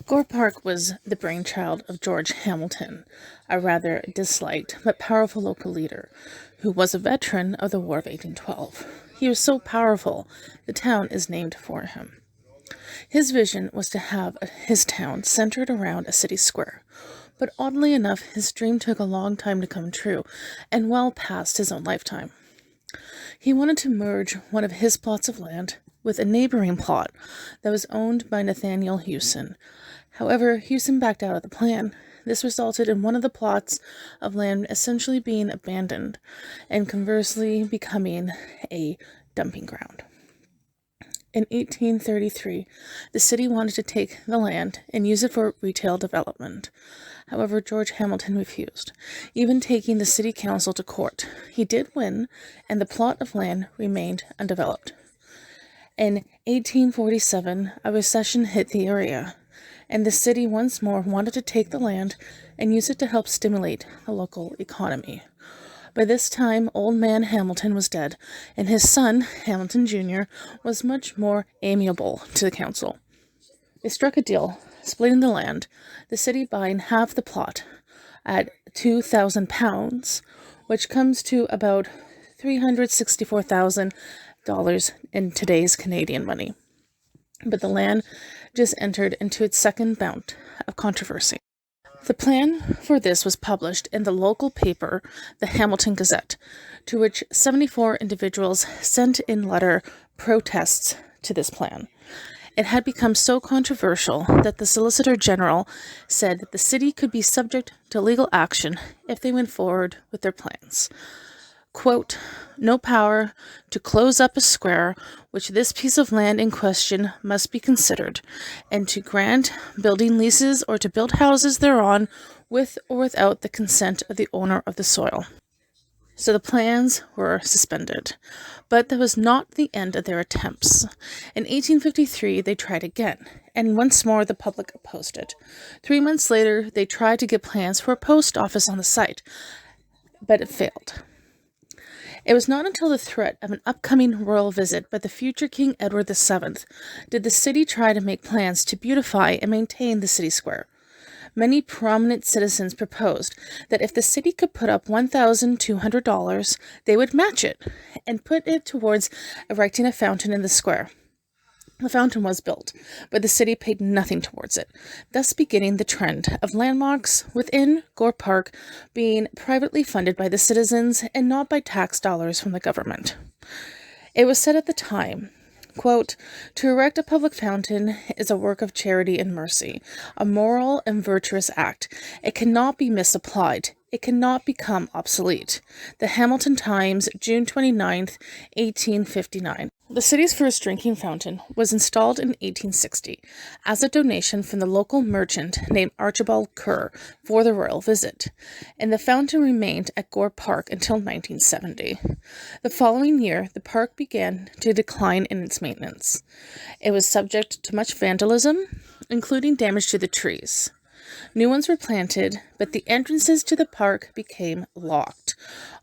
Gore Park was the brainchild of George Hamilton, a rather disliked but powerful local leader who was a veteran of the War of 1812. He was so powerful, the town is named for him. His vision was to have his town centered around a city square, but oddly enough, his dream took a long time to come true, and well past his own lifetime. He wanted to merge one of his plots of land with a neighboring plot that was owned by Nathaniel Hewson. However, Hewson backed out of the plan. This resulted in one of the plots of land essentially being abandoned and conversely becoming a dumping ground. In 1833, the city wanted to take the land and use it for retail development. However, George Hamilton refused, even taking the city council to court. He did win, and the plot of land remained undeveloped. In 1847, a recession hit the area, and the city once more wanted to take the land and use it to help stimulate the local economy. By this time, old man Hamilton was dead, and his son, Hamilton Jr., was much more amiable to the council. They struck a deal, splitting the land, the city buying half the plot at £2,000, which comes to about $364,000 in today's Canadian money. But the land just entered into its second bout of controversy. The plan for this was published in the local paper, the Hamilton Gazette, to which 74 individuals sent in letter protests to this plan. It had become so controversial that the Solicitor General said that the city could be subject to legal action if they went forward with their plans. Quote, "No power to close up a square which this piece of land in question must be considered, and to grant building leases or to build houses thereon with or without the consent of the owner of the soil." So the plans were suspended, but that was not the end of their attempts. In 1853, they tried again, and once more the public opposed it. 3 months later, they tried to get plans for a post office on the site, but it failed. It was not until the threat of an upcoming royal visit by the future King Edward VII did the city try to make plans to beautify and maintain the city square. Many prominent citizens proposed that if the city could put up $1,200, they would match it and put it towards erecting a fountain in the square. The fountain was built, but the city paid nothing towards it, thus beginning the trend of landmarks within Gore Park being privately funded by the citizens and not by tax dollars from the government. It was said at the time, quote, "To erect a public fountain is a work of charity and mercy, a moral and virtuous act. It cannot be misapplied. It cannot become obsolete." The Hamilton Times, June 29th, 1859. The city's first drinking fountain was installed in 1860 as a donation from the local merchant named Archibald Kerr for the royal visit, and the fountain remained at Gore Park until 1970. The following year, the park began to decline in its maintenance. It was subject to much vandalism, including damage to the trees. New ones were planted, but the entrances to the park became locked,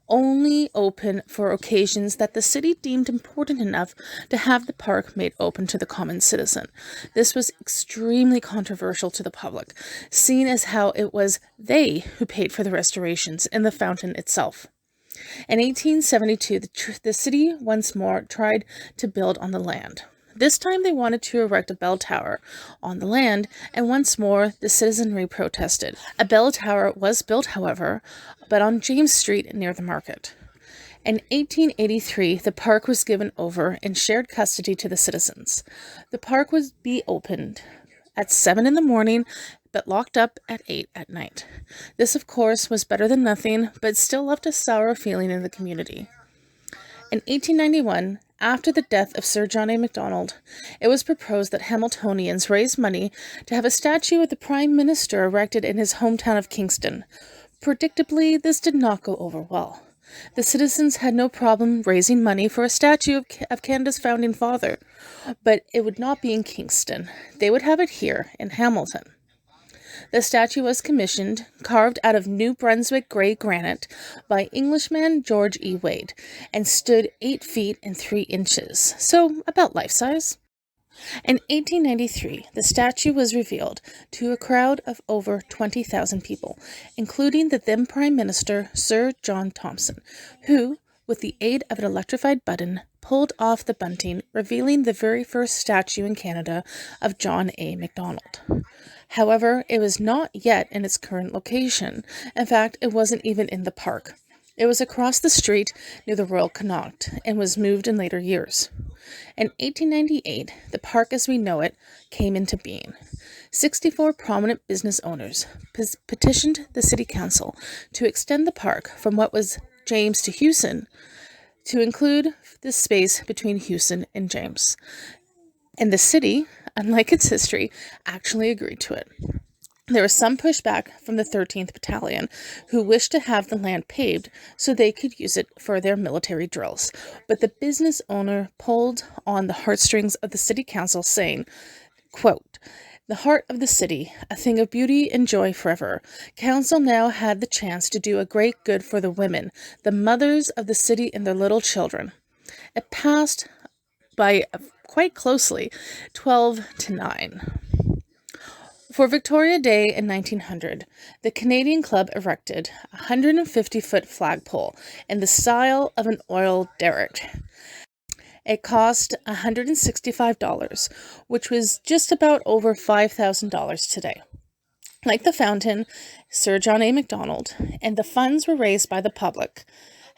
only open for occasions that the city deemed important enough to have the park made open to the common citizen. This was extremely controversial to the public, seen as how it was they who paid for the restorations and the fountain itself. In 1872, the city once more tried to build on the land. This time they wanted to erect a bell tower on the land, and once more the citizenry protested. A bell tower was built, however, but on James Street near the market. In 1883, the park was given over in shared custody to the citizens. The park would be opened at 7 in the morning, but locked up at 8 at night. This, of course, was better than nothing, but still left a sour feeling in the community. In 1891, after the death of Sir John A. Macdonald, it was proposed that Hamiltonians raise money to have a statue of the Prime Minister erected in his hometown of Kingston. Predictably, this did not go over well. The citizens had no problem raising money for a statue of Canada's founding father, but it would not be in Kingston. They would have it here in Hamilton. The statue was commissioned, carved out of New Brunswick grey granite by Englishman George E. Wade, and stood 8 feet and 3 inches, so about life size. In 1893, the statue was revealed to a crowd of over 20,000 people, including the then Prime Minister Sir John Thomson, who, with the aid of an electrified button, pulled off the bunting, revealing the very first statue in Canada of John A. Macdonald. However, it was not yet in its current location. In fact, it wasn't even in the park. It was across the street near the Royal Connaught and was moved in later years. In 1898, the park as we know it came into being. 64 prominent business owners petitioned the City Council to extend the park from what was James to Houston to include the space between Houston and James. And the city, unlike its history, actually agreed to it. There was some pushback from the 13th Battalion, who wished to have the land paved so they could use it for their military drills. But the business owner pulled on the heartstrings of the City Council, saying, quote, "The heart of the city, a thing of beauty and joy forever. Council now had the chance to do a great good for the women, the mothers of the city and their little children." It passed by quite closely, 12-9. For Victoria Day in 1900, the Canadian Club erected a 150-foot flagpole in the style of an oil derrick. It cost $165, which was just about over $5,000 today. Like the fountain, Sir John A. Macdonald, and the funds were raised by the public.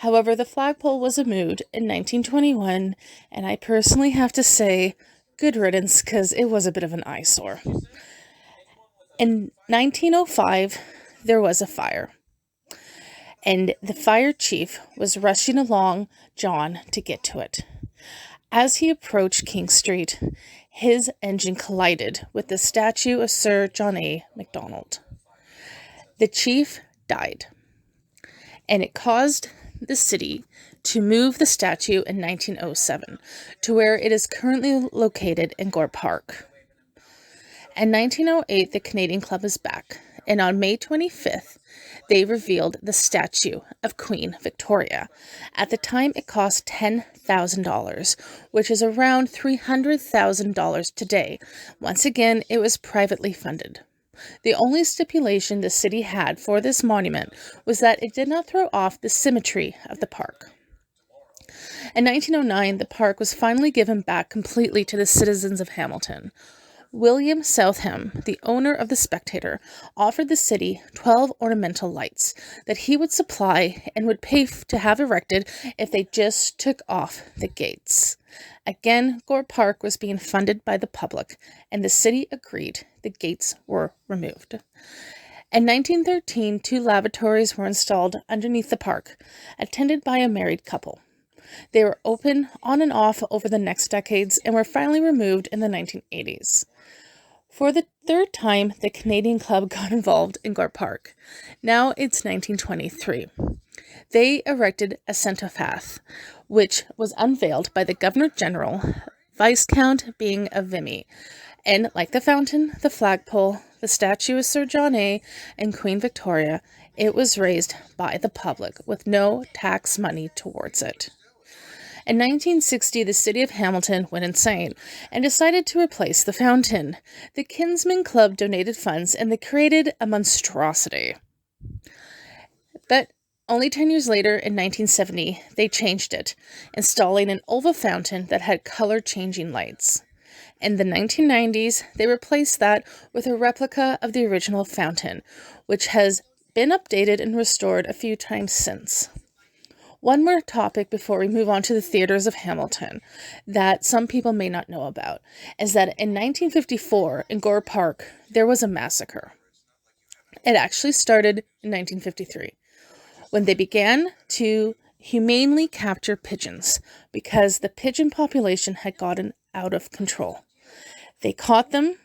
However, the flagpole was removed in 1921, and I personally have to say, good riddance, because it was a bit of an eyesore. In 1905, there was a fire, and the fire chief was rushing along John to get to it. As he approached King Street, his engine collided with the statue of Sir John A. Macdonald. The chief died, and it caused the city to move the statue in 1907 to where it is currently located in Gore Park. In 1908, the Canadian Club is back, and on May 25th, they revealed the statue of Queen Victoria. At the time, it cost $10,000, which is around $300,000 today. Once again, it was privately funded. The only stipulation the city had for this monument was that it did not throw off the symmetry of the park. In 1909, the park was finally given back completely to the citizens of Hamilton. William Southam, the owner of the Spectator, offered the city 12 ornamental lights that he would supply and would pay to have erected if they just took off the gates. Again, Gore Park was being funded by the public, and the city agreed the gates were removed. In 1913, 2 lavatories were installed underneath the park, attended by a married couple. They were open on and off over the next decades and were finally removed in the 1980s. For the third time, the Canadian Club got involved in Gore Park. Now it's 1923. They erected a cenotaphs, which was unveiled by the Governor General, Viscount being of Vimy. And like the fountain, the flagpole, the statue of Sir John A. and Queen Victoria, it was raised by the public with no tax money towards it. In 1960, the city of Hamilton went insane and decided to replace the fountain. The Kinsman Club donated funds and they created a monstrosity. But only 10 years later, in 1970, they changed it, installing an oval fountain that had color-changing lights. In the 1990s, they replaced that with a replica of the original fountain, which has been updated and restored a few times since. One more topic before we move on to the theaters of Hamilton that some people may not know about is that in 1954 in Gore Park, there was a massacre. It actually started in 1953 when they began to humanely capture pigeons because the pigeon population had gotten out of control. They caught them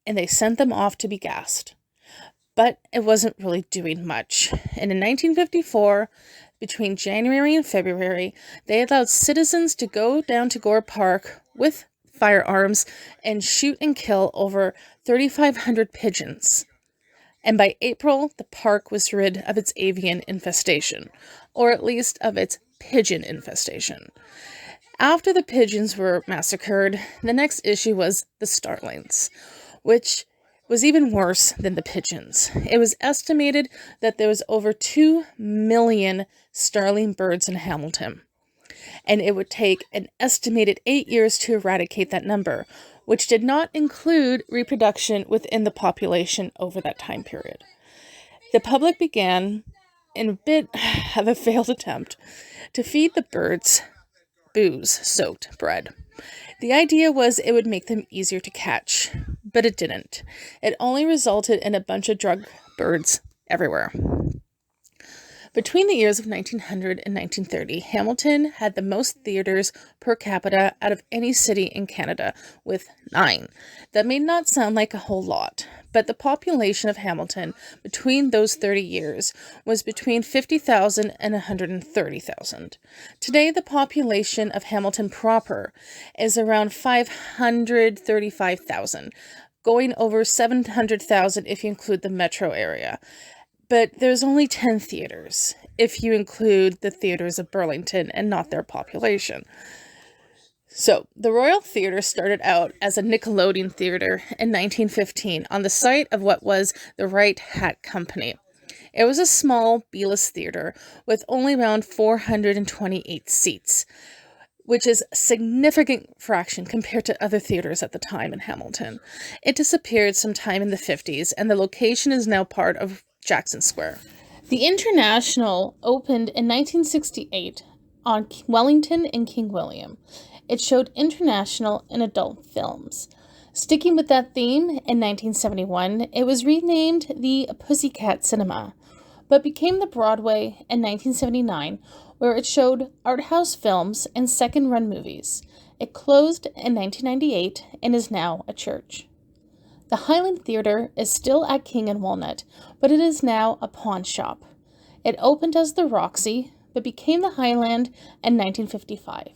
and they sent them off to be gassed. But it wasn't really doing much. And in 1954, between January and February, they allowed citizens to go down to Gore Park with firearms and shoot and kill over 3,500 pigeons. And by April, the park was rid of its avian infestation, or at least of its pigeon infestation. After the pigeons were massacred, the next issue was the starlings, which was even worse than the pigeons. It was estimated that there was over 2 million starling birds in Hamilton, and it would take an estimated 8 years to eradicate that number, which did not include reproduction within the population over that time period. The public began, in a bit of a failed attempt, to feed the birds booze-soaked bread. The idea was it would make them easier to catch, but it didn't. It only resulted in a bunch of drug birds everywhere. Between the years of 1900 and 1930, Hamilton had the most theaters per capita out of any city in Canada, with 9. That may not sound like a whole lot, but the population of Hamilton between those 30 years was between 50,000 and 130,000. Today, the population of Hamilton proper is around 535,000, going over 700,000 if you include the metro area. But there's only 10 theaters, if you include the theaters of Burlington and not their population. So, the Royal Theatre started out as a Nickelodeon theatre in 1915 on the site of what was the Right Hat Company. It was a small B-list theatre with only around 428 seats, which is a significant fraction compared to other theaters at the time in Hamilton. It disappeared sometime in the 50s, and the location is now part of Jackson Square. The International opened in 1968 on Wellington and King William. It showed international and adult films. Sticking with that theme, in 1971, it was renamed the Pussycat Cinema, but became the Broadway in 1979, where it showed art house films and second-run movies. It closed in 1998 and is now a church. The Highland Theatre is still at King and Walnut, but it is now a pawn shop. It opened as the Roxy, but became the Highland in 1955.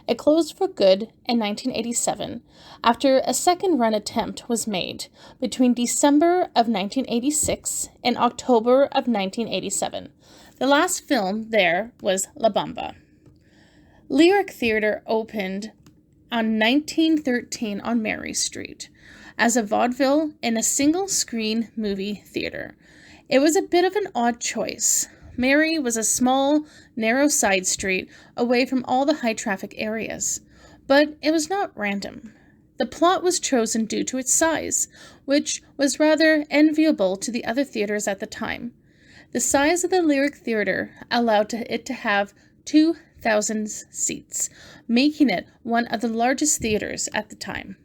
It closed for good in 1987, after a second-run attempt was made between December of 1986 and October of 1987. The last film there was La Bamba. Lyric Theatre opened on 1913 on Mary Street as a vaudeville and a single-screen movie theatre. It was a bit of an odd choice. Mary was a small, narrow side street away from all the high-traffic areas, but it was not random. The plot was chosen due to its size, which was rather enviable to the other theatres at the time. The size of the Lyric Theatre allowed it to have 2,000 seats, making it one of the largest theatres at the time.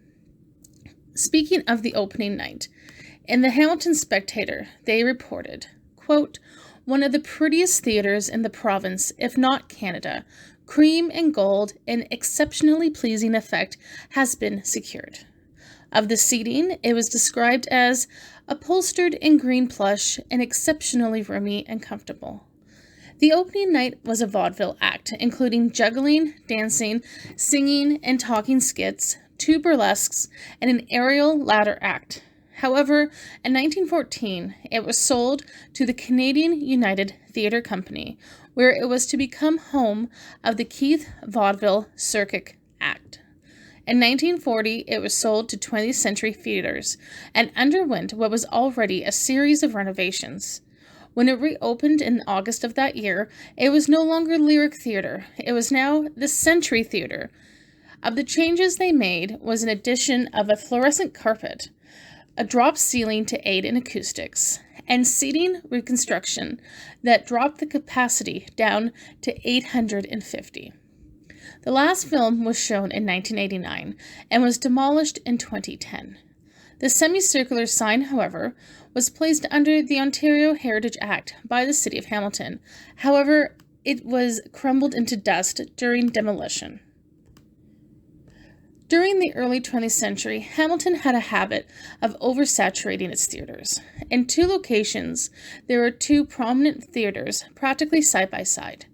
Speaking of the opening night, in the Hamilton Spectator, they reported, quote, "One of the prettiest theatres in the province, if not Canada. Cream and gold, an exceptionally pleasing effect has been secured." Of the seating, it was described as upholstered in green plush and exceptionally roomy and comfortable. The opening night was a vaudeville act, including juggling, dancing, singing, and talking skits, 2 burlesques, and an aerial ladder act. However, in 1914, it was sold to the Canadian United Theatre Company, where it was to become home of the Keith Vaudeville Circuit Act. In 1940, it was sold to 20th Century Theatres and underwent what was already a series of renovations. When it reopened in August of that year, it was no longer Lyric Theatre. It was now the Century Theatre. Of the changes they made was an addition of a fluorescent carpet, a drop ceiling to aid in acoustics, and seating reconstruction that dropped the capacity down to 850. The last film was shown in 1989 and was demolished in 2010. The semicircular sign, however, was placed under the Ontario Heritage Act by the City of Hamilton. However, it was crumbled into dust during demolition. During the early 20th century, Hamilton had a habit of oversaturating its theaters. In 2 locations, there were 2 prominent theaters practically side by side.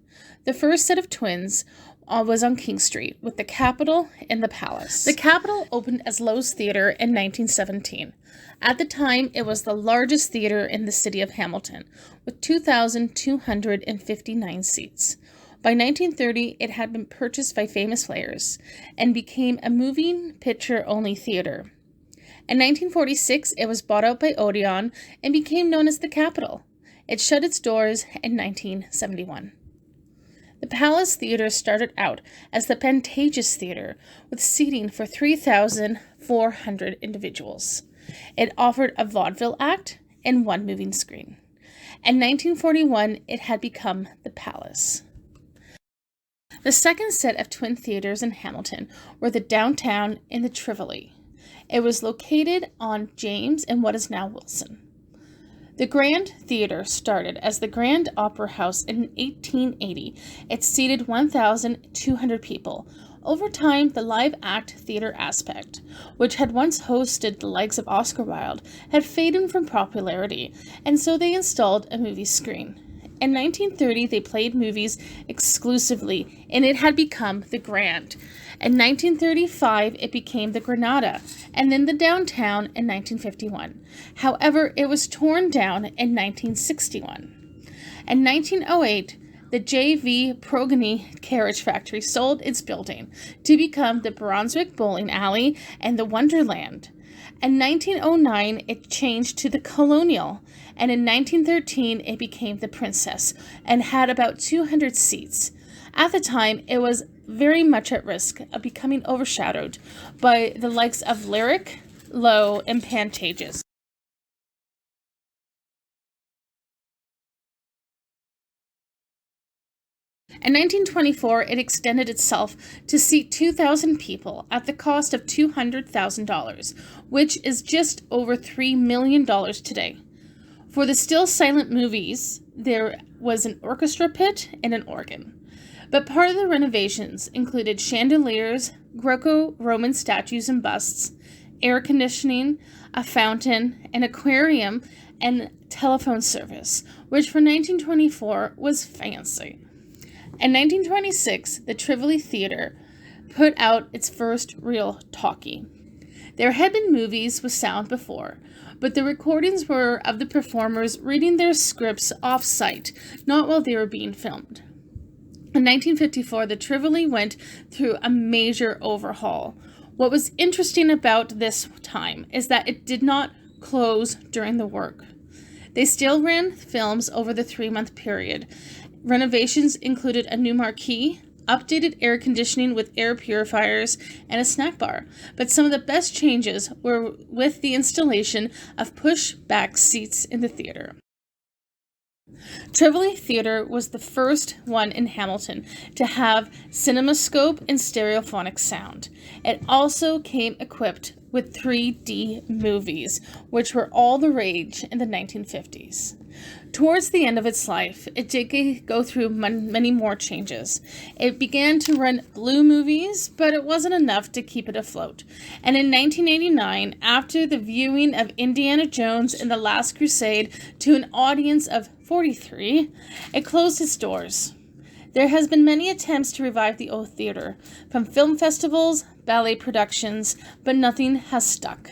The first set of twins was on King Street, with the Capitol and the Palace. The Capitol opened as Lowe's Theatre in 1917. At the time, it was the largest theatre in the city of Hamilton, with 2,259 seats. By 1930, it had been purchased by famous players and became a moving picture-only theater. In 1946, it was bought out by Odeon and became known as the Capitol. It shut its doors in 1971. The Palace Theatre started out as the Pantages Theatre with seating for 3,400 individuals. It offered a vaudeville act and one moving screen. In 1941, it had become the Palace. The second set of twin theatres in Hamilton were the Downtown and the Tivoli. It was located on James and what is now Wilson. The Grand Theatre started as the Grand Opera House in 1880. It seated 1,200 people. Over time, the live act theatre aspect, which had once hosted the likes of Oscar Wilde, had faded from popularity, and so they installed a movie screen. In 1930, they played movies exclusively, and it had become the Grand. In 1935, it became the Granada, and then the Downtown in 1951. However, it was torn down in 1961. In 1908, the J.V. Proulx Carriage Factory sold its building to become the Brunswick Bowling Alley and the Wonderland. In 1909, it changed to the Colonial, and in 1913, it became the Princess and had about 200 seats. At the time, it was very much at risk of becoming overshadowed by the likes of Lyric, Lowe, and Pantages. In 1924, it extended itself to seat 2,000 people at the cost of $200,000, which is just over $3 million today. For the still silent movies, there was an orchestra pit and an organ. But part of the renovations included chandeliers, Greco-Roman statues and busts, air conditioning, a fountain, an aquarium, and telephone service, which for 1924 was fancy. In 1926, the Tivoli Theatre put out its first real talkie. There had been movies with sound before, but the recordings were of the performers reading their scripts off-site, not while they were being filmed. In 1954, the Tivoli went through a major overhaul. What was interesting about this time is that it did not close during the work. They still ran films over the 3-month period. Renovations included a new marquee, updated air conditioning with air purifiers, and a snack bar. But some of the best changes were with the installation of push-back seats in the theater. Tivoli Theatre was the first one in Hamilton to have cinemascope and stereophonic sound. It also came equipped with 3D movies, which were all the rage in the 1950s. Towards the end of its life, it did go through many more changes. It began to run blue movies, but it wasn't enough to keep it afloat. And in 1989, after the viewing of Indiana Jones and the Last Crusade to an audience of 43, it closed its doors. There has been many attempts to revive the old theater, from film festivals, ballet productions, but nothing has stuck.